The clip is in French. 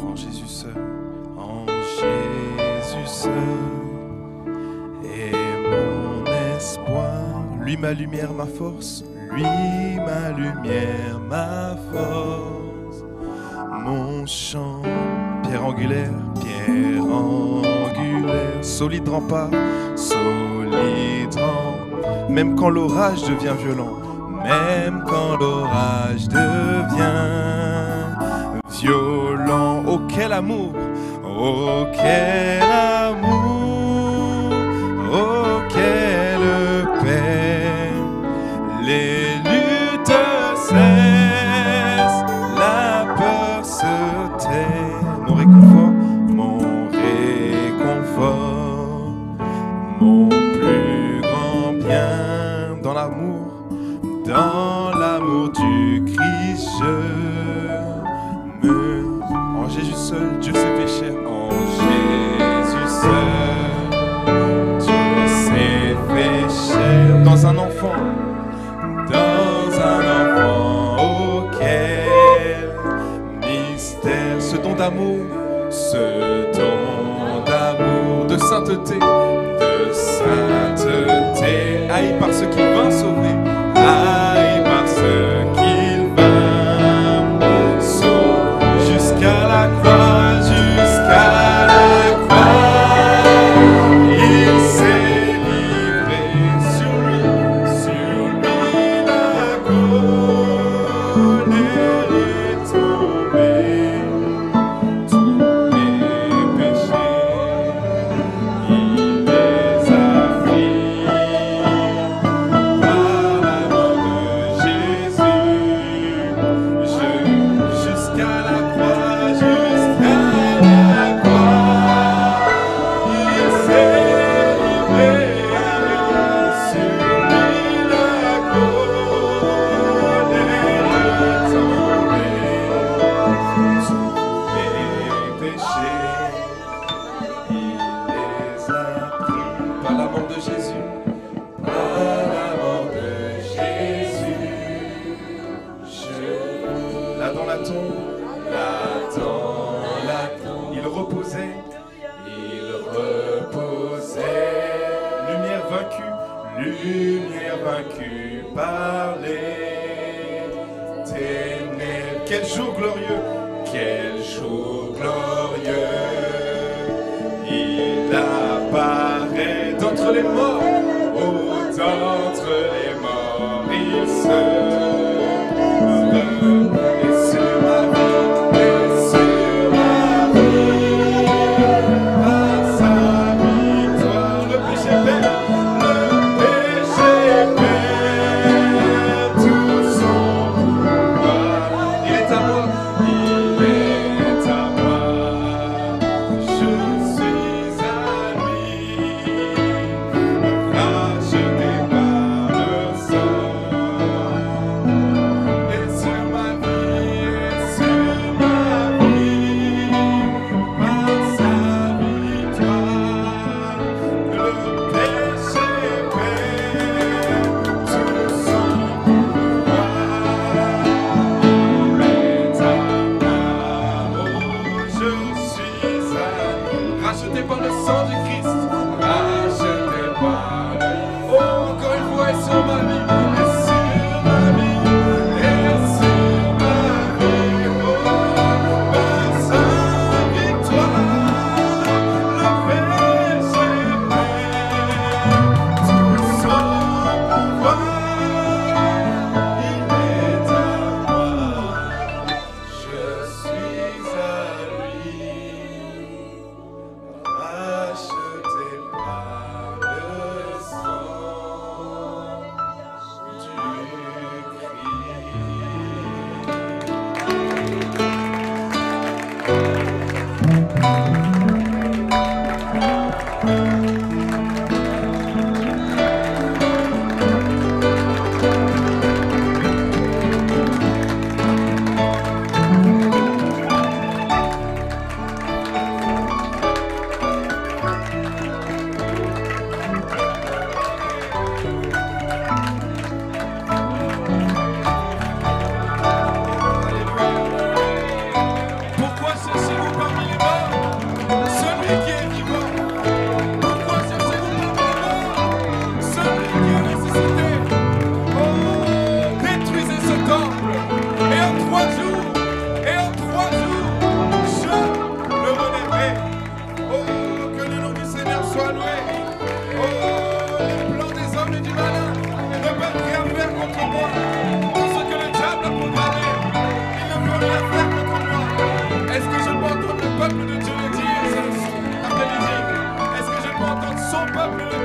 En Jésus seul, en Jésus seul est mon espoir. Lui ma lumière, ma force, lui ma lumière, ma force. Mon chant, pierre angulaire, solide rempart, solide rempart. Même quand l'orage devient violent, même quand l'orage devient violent. Oh quel amour, oh quel amour, oh quelle paix. Les luttes cessent, la peur se tait. Mon réconfort, mon plus grand bien dans l'amour du Christ, je me. En Jésus seul, Dieu s'est fait chair. En Jésus seul, Dieu s'est fait chair. Dans un enfant, auquel mystère, ce don d'amour, de sainteté, haï par ce qu'il vint sauver, haï par ce qu'il vint sauver, jusqu'à la croix, il s'est livré sur lui la colère est tombée, tous mes péchés, il les a pris par la mort de Jésus, jusqu'à la croix, il s'est livré sur lui la colère est tombée, tous mes péchés, il les a pris par la mort de Jésus, par la mort de Jésus. Là dans la tombe, il reposait, lumière vaincue par les ténèbres. Quel jour glorieux, quel jour glorieux, il apparaît d'entre les morts, oh d'entre les morts, il se et sur ma vie, par sa victoire, le péché perd. peuple